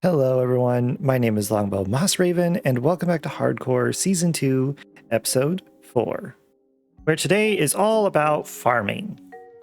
Hello everyone, my name is Longbo Moss Raven, and welcome back to Hardcore Season 2, Episode 4, where today is all about farming.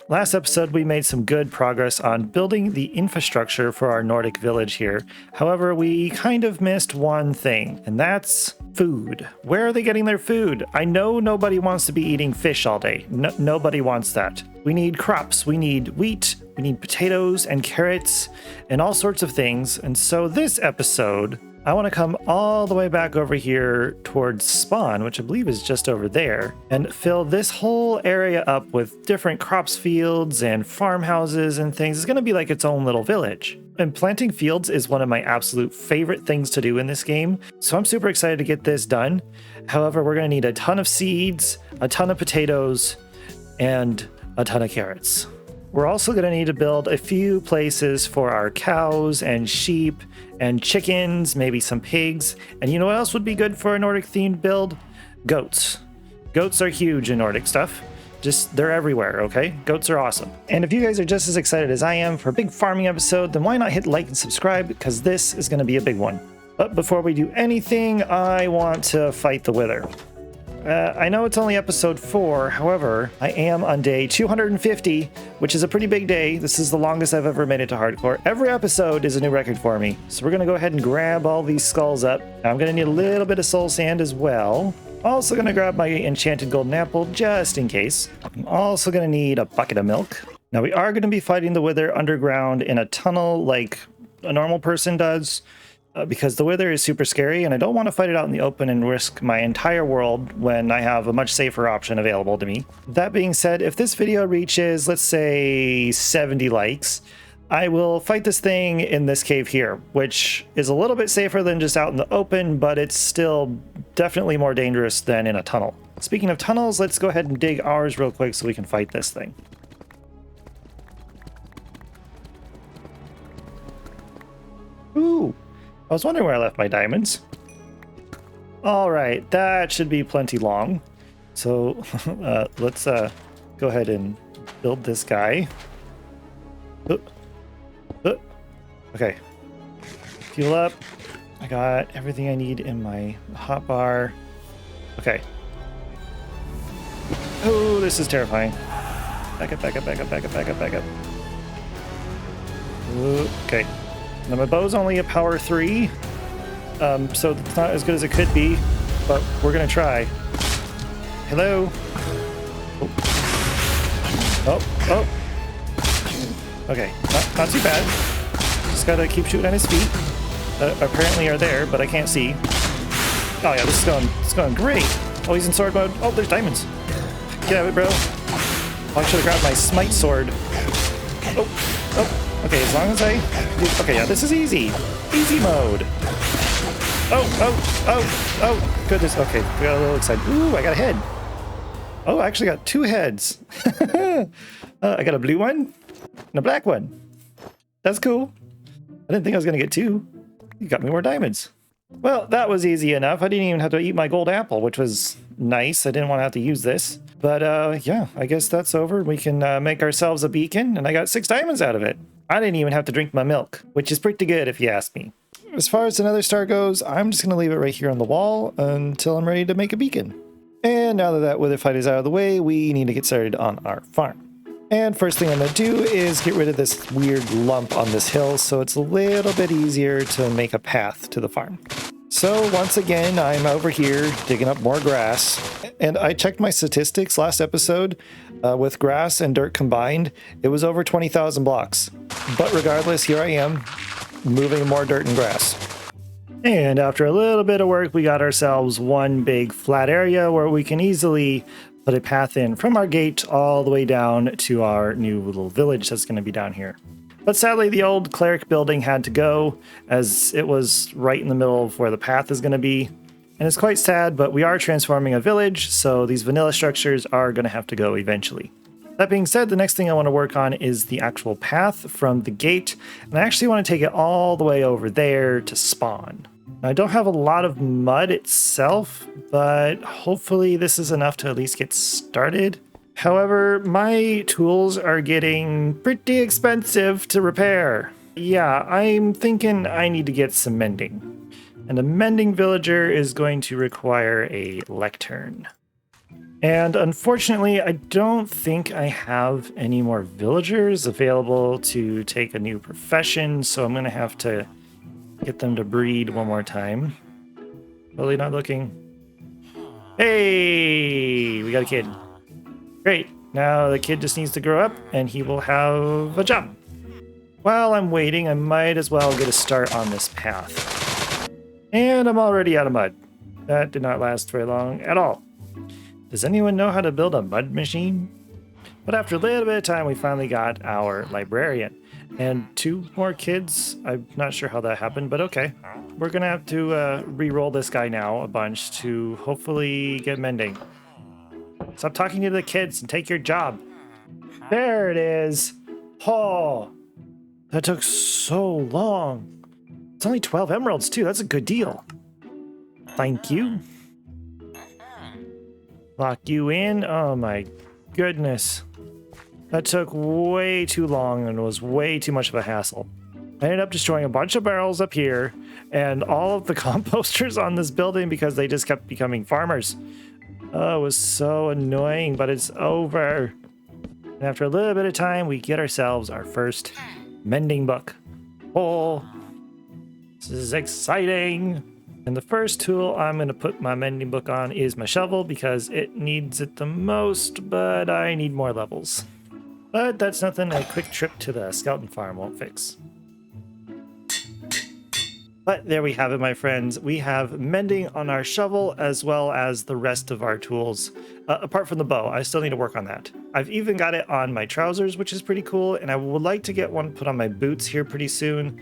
Last episode we made some good progress on building the infrastructure for our Nordic village here. However, we kind of missed one thing, and that's food. Where are they getting their food? I know nobody wants to be eating fish all day. Nobody wants that. We need crops, we need wheat, we need potatoes and carrots and all sorts of things. And so this episode, I want to come all the way back over here towards spawn, which I believe is just over there, and fill this whole area up with different crops fields and farmhouses and things. It's going to be like its own little village. And planting fields is one of my absolute favorite things to do in this game, so I'm super excited to get this done. However, we're going to need a ton of seeds, a ton of potatoes, and a ton of carrots. We're also going to need to build a few places for our cows and sheep and chickens, maybe some pigs. And you know what else would be good for a Nordic themed build? Goats. Goats are huge in Nordic stuff. They're everywhere, okay? Goats are awesome. And if you guys are just as excited as I am for a big farming episode, then why not hit like and subscribe, because this is going to be a big one. But before we do anything, I want to fight the Wither. I know it's only episode 4, however, I am on day 250, which is a pretty big day. This is the longest I've ever made it to hardcore. Every episode is a new record for me. So we're going to go ahead and grab all these skulls up. Now I'm going to need a little bit of soul sand as well. Also going to grab my enchanted golden apple just in case. I'm also going to need a bucket of milk. Now we are going to be fighting the Wither underground in a tunnel like a normal person does. Because the Wither is super scary, and I don't want to fight it out in the open and risk my entire world when I have a much safer option available to me. That being said, if this video reaches, let's say, 70 likes, I will fight this thing in this cave here, which is a little bit safer than just out in the open, but it's still definitely more dangerous than in a tunnel. Speaking of tunnels, let's go ahead and dig ours real quick so we can fight this thing. Ooh! I was wondering where I left my diamonds. All right, that should be plenty long. So let's go ahead and build this guy. Okay, fuel up. I got everything I need in my hotbar. Okay. Oh, this is terrifying. Back up, back up, back up, back up, back up, back up. Okay. Now my bow's only a power 3, so it's not as good as it could be, but we're gonna try. Hello? Oh. Okay, not too bad. Just gotta keep shooting at his feet. Apparently are there, but I can't see. Oh yeah, this is going great. Oh, he's in sword mode. Oh, there's diamonds. Get out of it, bro. Oh, I should have grabbed my smite sword. Oh. Okay, as long as okay, yeah, this is easy. Easy mode. Oh, goodness. Okay, we got a little excited. Ooh, I got a head. Oh, I actually got 2 heads. I got a blue one and a black one. That's cool. I didn't think I was going to get 2. You got me more diamonds. Well, that was easy enough. I didn't even have to eat my gold apple, which was nice. I didn't want to have to use this. But yeah, I guess that's over. We can make ourselves a beacon, and I got 6 diamonds out of it. I didn't even have to drink my milk, which is pretty good if you ask me. As far as another star goes, I'm just going to leave it right here on the wall until I'm ready to make a beacon. And now that Wither fight is out of the way, we need to get started on our farm. And first thing I'm going to do is get rid of this weird lump on this hill so it's a little bit easier to make a path to the farm. So once again, I'm over here digging up more grass, and I checked my statistics last episode. With grass and dirt combined, it was over 20,000 blocks. But regardless, here I am, moving more dirt and grass. And after a little bit of work, we got ourselves one big flat area where we can easily put a path in from our gate all the way down to our new little village that's going to be down here. But sadly, the old cleric building had to go, as it was right in the middle of where the path is going to be. And it's quite sad, but we are transforming a village, so these vanilla structures are going to have to go eventually. That being said, the next thing I want to work on is the actual path from the gate, and I actually want to take it all the way over there to spawn. I don't have a lot of mud itself, but hopefully this is enough to at least get started. However, my tools are getting pretty expensive to repair. yeah, I'm thinking I need to get some mending. And a mending villager is going to require a lectern. And unfortunately, I don't think I have any more villagers available to take a new profession, so I'm going to have to get them to breed one more time. Totally not looking. Hey, we got a kid. Great. Now the kid just needs to grow up and he will have a job. While I'm waiting, I might as well get a start on this path. And I'm already out of mud. That did not last very long at all. Does anyone know how to build a mud machine? But after a little bit of time, we finally got our librarian. And 2 more kids. I'm not sure how that happened, but okay. We're going to have to re-roll this guy now a bunch to hopefully get mending. Stop talking to the kids and take your job. There it is. Oh, that took so long. It's only 12 emeralds too. That's a good deal. Thank you. Lock you in. Oh my goodness. That took way too long and was way too much of a hassle. I ended up destroying a bunch of barrels up here and all of the composters on this building because they just kept becoming farmers. Oh, it was so annoying, but it's over. And after a little bit of time, we get ourselves our first mending book. Oh, this is exciting. And the first tool I'm going to put my mending book on is my shovel because it needs it the most, but I need more levels. But that's nothing a quick trip to the skeleton farm won't fix. But there we have it, my friends. We have mending on our shovel as well as the rest of our tools. Apart from the bow, I still need to work on that. I've even got it on my trousers, which is pretty cool, and I would like to get one put on my boots here pretty soon,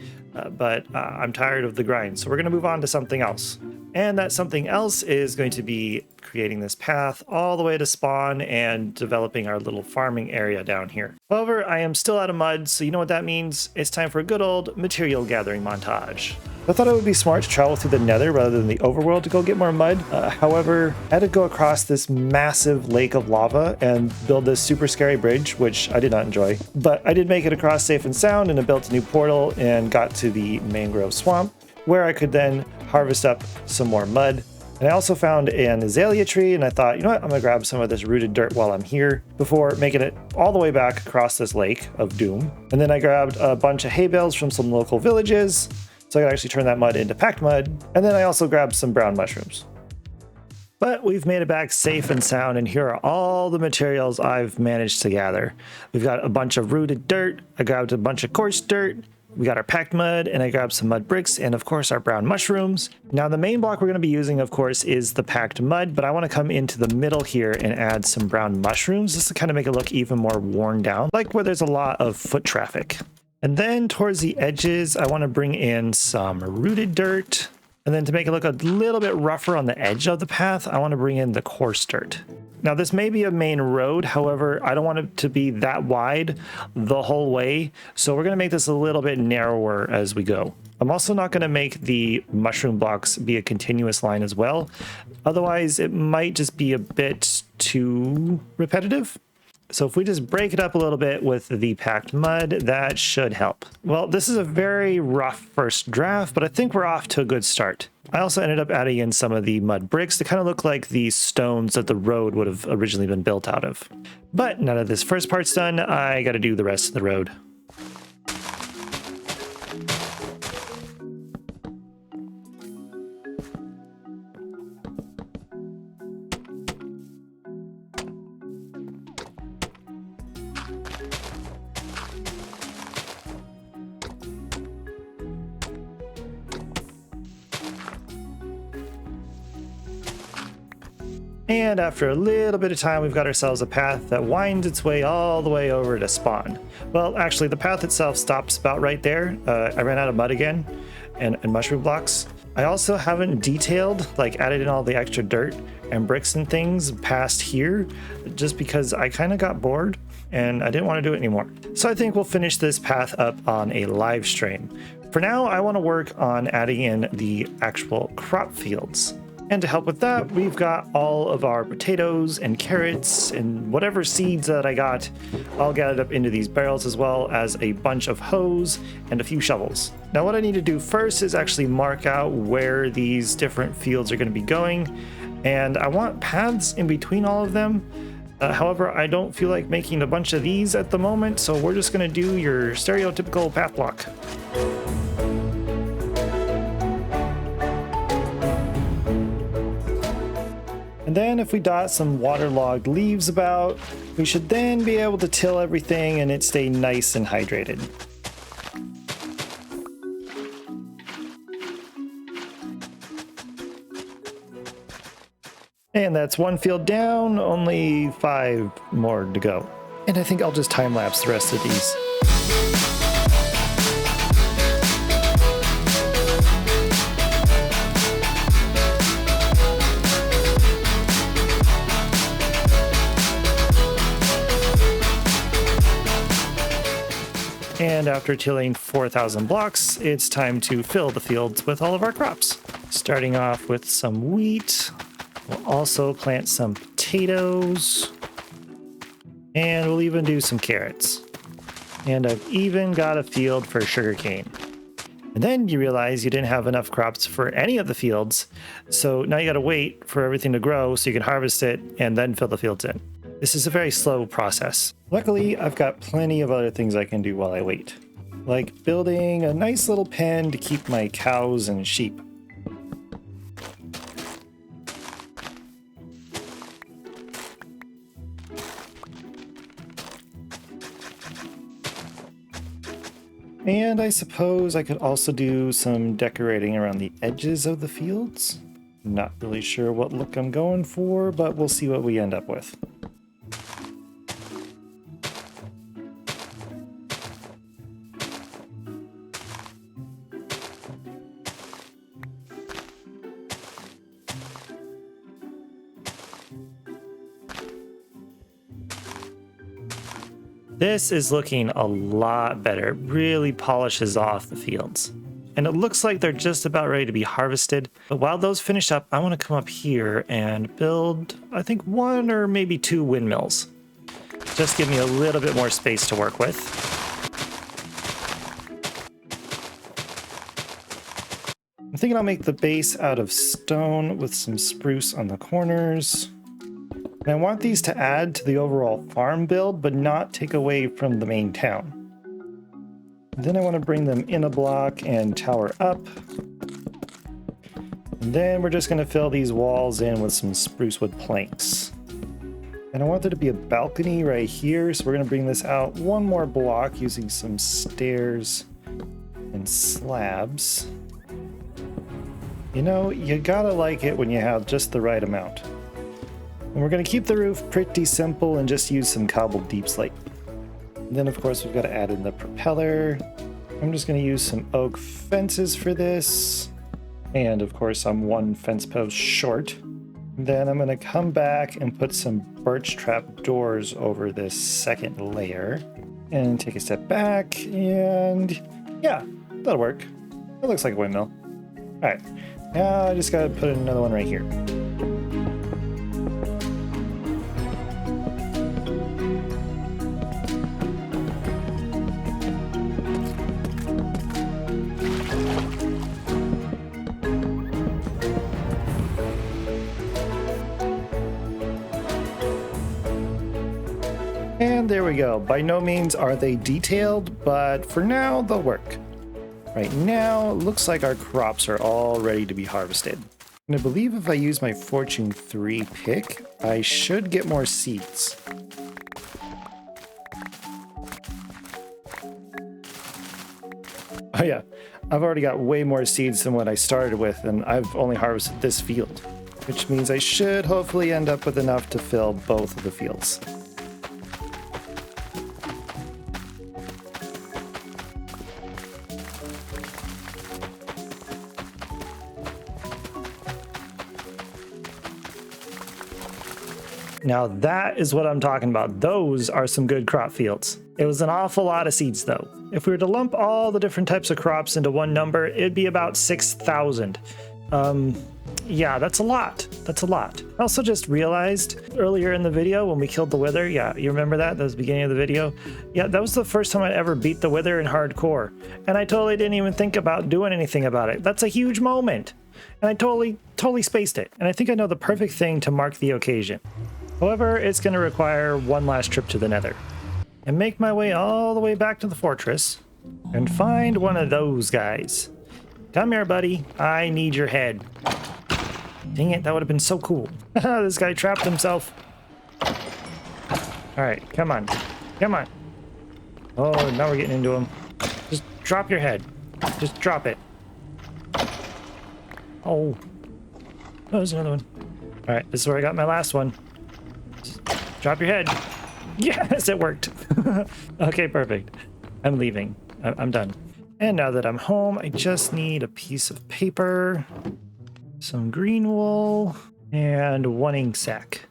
but I'm tired of the grind, so we're going to move on to something else. And that something else is going to be creating this path all the way to spawn and developing our little farming area down here. However, I am still out of mud, so you know what that means. It's time for a good old material gathering montage. I thought it would be smart to travel through the nether rather than the overworld to go get more mud. However, I had to go across this massive lake of lava and build this super scary bridge, which I did not enjoy. But I did make it across safe and sound, and I built a new portal and got to the mangrove swamp, where I could then harvest up some more mud. And I also found an azalea tree, and I thought, you know what, I'm gonna grab some of this rooted dirt while I'm here before making it all the way back across this lake of doom. And then I grabbed a bunch of hay bales from some local villages, so I could actually turn that mud into packed mud. And then I also grabbed some brown mushrooms. But we've made it back safe and sound, and here are all the materials I've managed to gather. We've got a bunch of rooted dirt, I grabbed a bunch of coarse dirt, we got our packed mud, and I grabbed some mud bricks, and of course our brown mushrooms. Now the main block we're going to be using, of course, is the packed mud, but I want to come into the middle here and add some brown mushrooms just to kind of make it look even more worn down, like where there's a lot of foot traffic. And then towards the edges, I want to bring in some rooted dirt. And then to make it look a little bit rougher on the edge of the path, I want to bring in the coarse dirt. Now this may be a main road, however, I don't want it to be that wide the whole way. So we're going to make this a little bit narrower as we go. I'm also not going to make the mushroom blocks be a continuous line as well. Otherwise, it might just be a bit too repetitive. So if we just break it up a little bit with the packed mud, that should help. Well, this is a very rough first draft, but I think we're off to a good start. I also ended up adding in some of the mud bricks to kind of look like the stones that the road would have originally been built out of. But now that this first part's done, I got to do the rest of the road. And after a little bit of time, we've got ourselves a path that winds its way all the way over to spawn. Well, actually, the path itself stops about right there. I ran out of mud again and mushroom blocks. I also haven't detailed, like added in all the extra dirt and bricks and things past here, just because I kind of got bored and I didn't want to do it anymore. So I think we'll finish this path up on a live stream. For now, I want to work on adding in the actual crop fields. And to help with that, we've got all of our potatoes and carrots and whatever seeds that I got all gathered up into these barrels, as well as a bunch of hoes and a few shovels. Now what I need to do first is actually mark out where these different fields are going to be going, and I want paths in between all of them. However, I don't feel like making a bunch of these at the moment, so we're just going to do your stereotypical path block. And then if we dot some waterlogged leaves about, we should then be able to till everything and it stay nice and hydrated. And that's one field down, only 5 more to go. And I think I'll just time lapse the rest of these. And after tilling 4,000 blocks, it's time to fill the fields with all of our crops. Starting off with some wheat. We'll also plant some potatoes. And we'll even do some carrots. And I've even got a field for sugarcane. And then you realize you didn't have enough crops for any of the fields. So now you gotta wait for everything to grow so you can harvest it and then fill the fields in. This is a very slow process. Luckily, I've got plenty of other things I can do while I wait, like building a nice little pen to keep my cows and sheep. And I suppose I could also do some decorating around the edges of the fields. Not really sure what look I'm going for, but we'll see what we end up with. This is looking a lot better. It really polishes off the fields. And it looks like they're just about ready to be harvested. But while those finish up, I want to come up here and build, I think, 1 or maybe 2 windmills. Just give me a little bit more space to work with. I'm thinking I'll make the base out of stone with some spruce on the corners. And I want these to add to the overall farm build, but not take away from the main town. And then I want to bring them in a block and tower up. And then we're just going to fill these walls in with some spruce wood planks. And I want there to be a balcony right here, so we're going to bring this out 1 more block using some stairs and slabs. You know, you gotta like it when you have just the right amount. And we're going to keep the roof pretty simple and just use some cobbled deep slate. And then of course we've got to add in the propeller. I'm just going to use some oak fences for this. And of course I'm 1 fence post short. And then I'm going to come back and put some birch trap doors over this second layer. And take a step back, and yeah, that'll work. It looks like a windmill. Alright, now I just got to put in another one right here. And there we go. By no means are they detailed, but for now they'll work. Right now, it looks like our crops are all ready to be harvested. And I believe if I use my Fortune 3 pick, I should get more seeds. Oh yeah, I've already got way more seeds than what I started with, and I've only harvested this field, which means I should hopefully end up with enough to fill both of the fields. Now that is what I'm talking about. Those are some good crop fields. It was an awful lot of seeds though. If we were to lump all the different types of crops into one number, it'd be about 6,000. Yeah, that's a lot. That's a lot. I also just realized earlier in the video when we killed the Wither, yeah, you remember that? That was the beginning of the video. Yeah, that was the first time I ever beat the Wither in hardcore. And I totally didn't even think about doing anything about it. That's a huge moment. And I totally spaced it. And I think I know the perfect thing to mark the occasion. However, it's going to require one last trip to the Nether. And make my way all the way back to the fortress and find one of those guys. Come here, buddy. I need your head. Dang it, that would have been so cool. This guy trapped himself. Alright, come on. Come on. Oh, now we're getting into him. Just drop your head. Just drop it. Oh. There's another one. Alright, this is where I got my last one. Just drop your head. Yes, it worked. Okay, perfect. I'm leaving. I'm done. And now that I'm home, I just need a piece of paper, some green wool, and one ink sac.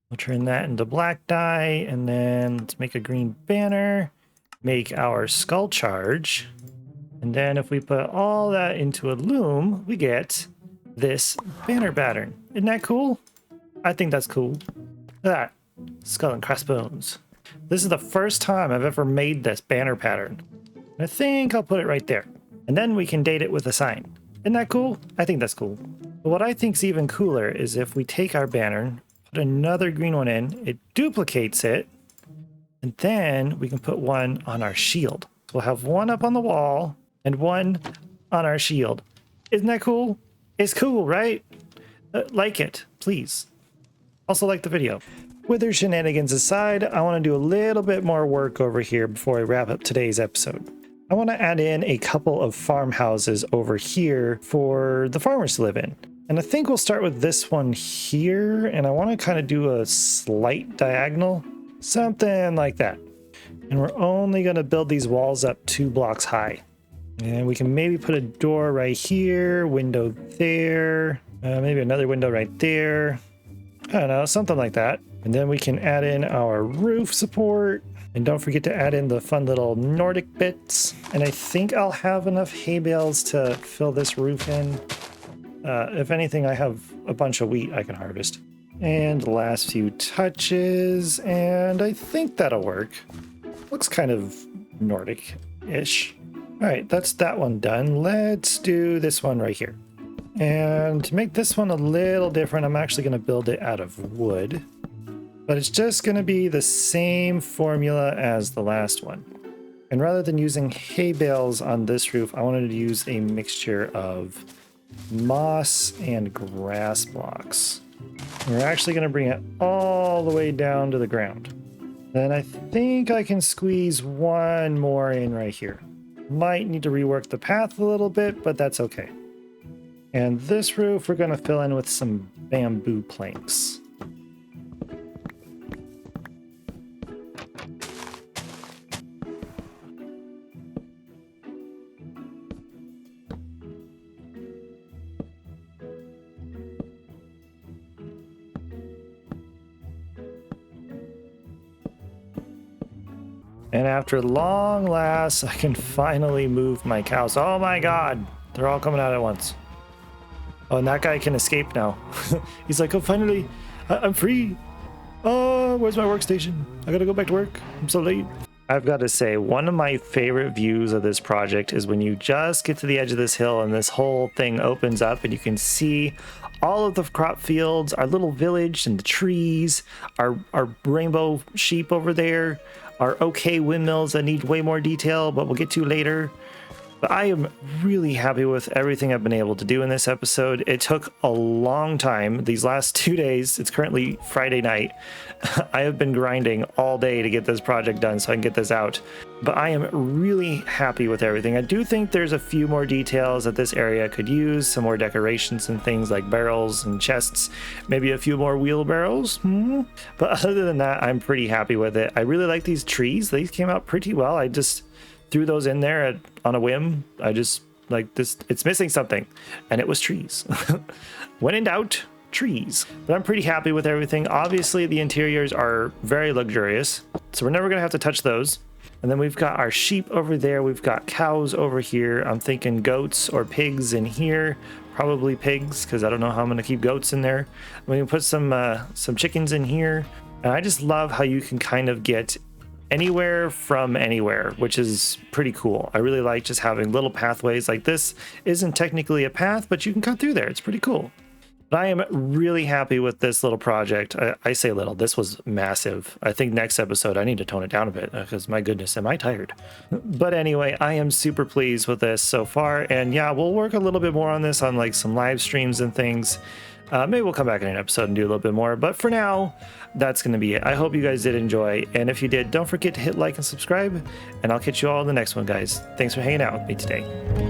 We'll turn that into black dye, and then let's make a green banner, make our skull charge, and then if we put all that into a loom, we get this banner pattern. Isn't that cool? I think that's cool. Look at that. Skull and crossbones. This is the first time I've ever made this banner pattern. I think I'll put it right there. And then we can date it with a sign. Isn't that cool? I think that's cool. But what I think's even cooler is if we take our banner, put another green one in, it duplicates it, and then we can put one on our shield. We'll have one up on the wall and one on our shield. Isn't that cool? It's cool, right? Like it, please. Also like the video. Wither shenanigans aside, I want to do a little bit more work over here before I wrap up today's episode. I want to add in a couple of farmhouses over here for the farmers to live in. And I think we'll start with this one here, and I want to kind of do a slight diagonal, something like that. And we're only going to build these walls up 2 blocks high. And we can maybe put a door right here, window there, maybe another window right there. I don't know, something like that. And then we can add in our roof support. And don't forget to add in the fun little Nordic bits. And I think I'll have enough hay bales to fill this roof in. If anything, I have a bunch of wheat I can harvest. And the last few touches, and I think that'll work. Looks kind of Nordic-ish. All right, that's that one done. Let's do this one right here. And to make this one a little different, I'm actually going to build it out of wood. But it's just going to be the same formula as the last one. And rather than using hay bales on this roof, I wanted to use a mixture of moss and grass blocks. We're actually going to bring it all the way down to the ground. Then I think I can squeeze one more in right here. Might need to rework the path a little bit, but that's okay. And this roof we're going to fill in with some bamboo planks. And after long last, I can finally move my cows. Oh my god, they're all coming out at once. Oh, and that guy can escape now. He's like, oh, finally, I'm free. Oh, where's my workstation? I gotta go back to work. I'm so late. I've got to say, one of my favorite views of this project is when you just get to the edge of this hill and this whole thing opens up and you can see all of the crop fields, our little village and the trees, our rainbow sheep over there, our okay windmills that need way more detail, but we'll get to later. But I am really happy with everything I've been able to do in this episode. It took a long time. These last 2 days, it's currently Friday night. I have been grinding all day to get this project done so I can get this out. But I am really happy with everything. I do think there's a few more details that this area could use, some more decorations and things like barrels and chests, maybe a few more wheelbarrows. But other than that, I'm pretty happy with it. I really like these trees. These came out pretty well. I just threw those in there on a whim. I just like this, it's missing something, and it was trees. When in doubt, trees. But I'm pretty happy with everything. Obviously the interiors are very luxurious, so we're never gonna have to touch those. And then we've got our sheep over there. We've got cows over here. I'm thinking goats or pigs in here. Probably pigs, because I don't know how I'm going to keep goats in there. I'm going to put some chickens in here. And I just love how you can kind of get anywhere from anywhere, which is pretty cool. I really like just having little pathways like this. Isn't technically a path, but you can cut through there. It's pretty cool. But I am really happy with this little project. I say little, this was massive. I think next episode I need to tone it down a bit because my goodness, am I tired? But anyway, I am super pleased with this so far. And yeah, we'll work a little bit more on this on like some live streams and things. Maybe we'll come back in an episode and do a little bit more. But for now, that's going to be it. I hope you guys did enjoy. And if you did, don't forget to hit like and subscribe. And I'll catch you all in the next one, guys. Thanks for hanging out with me today.